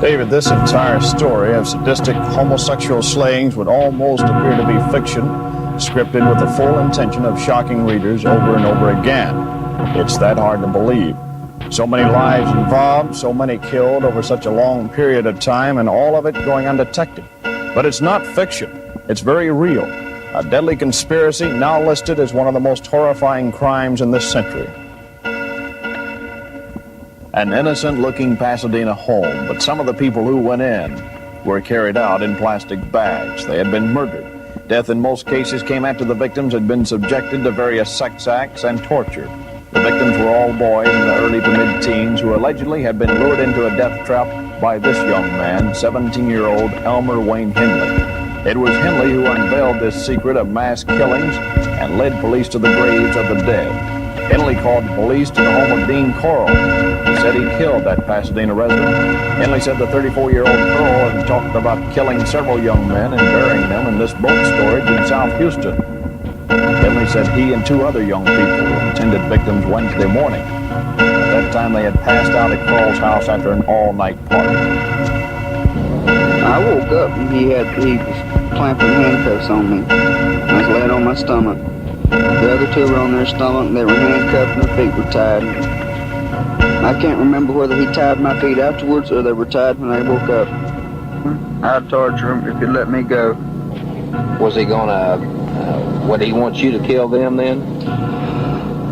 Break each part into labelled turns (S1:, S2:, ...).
S1: David, this entire story of sadistic homosexual slayings would almost appear to be fiction, scripted with the full intention of shocking readers over and over again. It's that hard to believe. So many lives involved, so many killed over such a long period of time, and all of it going undetected. But it's not fiction. It's very real. A deadly conspiracy now listed as one of the most horrifying crimes in this century. An innocent-looking Pasadena home, but some of the people who went in were carried out in plastic bags. They had been murdered. Death in most cases came after the victims had been subjected to various sex acts and torture. The victims were all boys in the early to mid-teens who allegedly had been lured into a death trap by this young man, 17-year-old Elmer Wayne Henley. It was Henley who unveiled this secret of mass killings and led police to the graves of the dead. Henley called police to the home of Dean Coral. He said he killed that Pasadena resident. Henley said the 34-year-old Coral had talked about killing several young men and burying them in this boat storage in South Houston. Henley said he and two other young people intended victims Wednesday morning. At that time, they had passed out at Coral's house after an all-night party.
S2: I woke up and he was clamping handcuffs on me. I was laying on my stomach. The other two were on their stomach and they were handcuffed and their feet were tied. I can't remember whether he tied my feet afterwards or they were tied when I woke up. I'd torture him if he'd let me go.
S3: Was he would he want you to kill them then?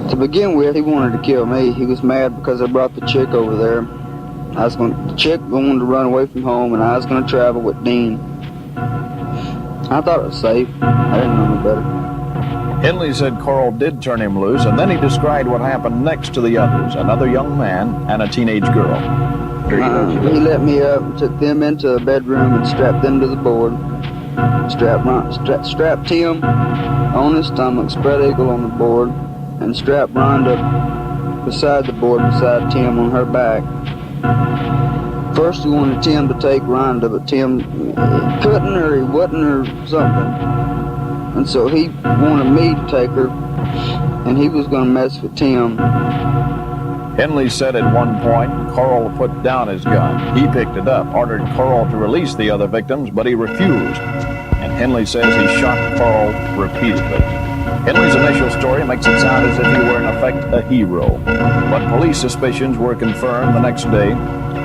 S2: To begin with, he wanted to kill me. He was mad because I brought the chick over there. The chick wanted to run away from home and I was going to travel with Dean. I thought it was safe. I didn't know no better.
S1: Henley said Coral did turn him loose, and then he described what happened next to the others, another young man and a teenage girl.
S2: He let me up and took them into a bedroom and strapped them to the board. Strapped Tim on his stomach, spread eagle on the board, and strapped Rhonda beside the board beside Tim on her back. First he wanted Tim to take Rhonda, but Tim couldn't or he wouldn't or something. And so he wanted me to take her, and he was going to mess with Tim.
S1: Henley said at one point, Coral put down his gun. He picked it up, ordered Coral to release the other victims, but he refused. And Henley says he shot Coral repeatedly. Henley's initial story makes it sound as if he were in effect a hero. But police suspicions were confirmed the next day.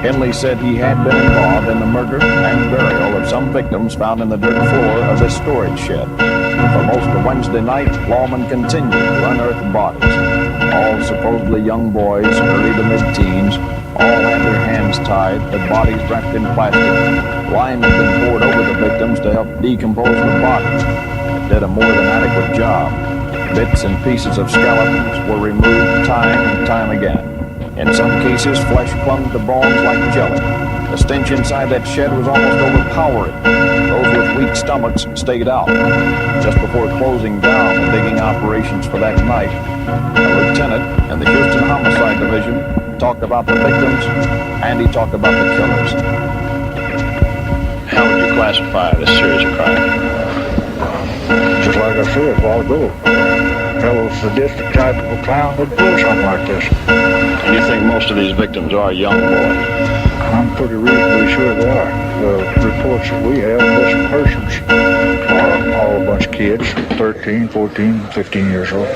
S1: Henley said he had been involved in the murder and burial of some victims found in the dirt floor of this storage shed. For most of Wednesday night, lawmen continued to unearth bodies. All supposedly young boys, early to mid-teens, all had their hands tied, their bodies wrapped in plastic. Lime had been poured over the victims to help decompose the bodies. It did a more than adequate job. Bits and pieces of skeletons were removed time and time again. In some cases, flesh clung to bones like jelly. The stench inside that shed was almost overpowering. Those with weak stomachs stayed out. Just before closing down the digging operations for that night, a lieutenant in the Houston Homicide Division talked about the victims, and he talked about the killers.
S4: How would you classify this series of crimes?
S5: Just like I said a while ago, fellow sadistic type of a clown would pull something like this.
S4: And you think most of these victims are young boys?
S5: I'm pretty reasonably sure they are. The reports that we have, missing persons, are all a bunch of kids, 13, 14, 15 years old.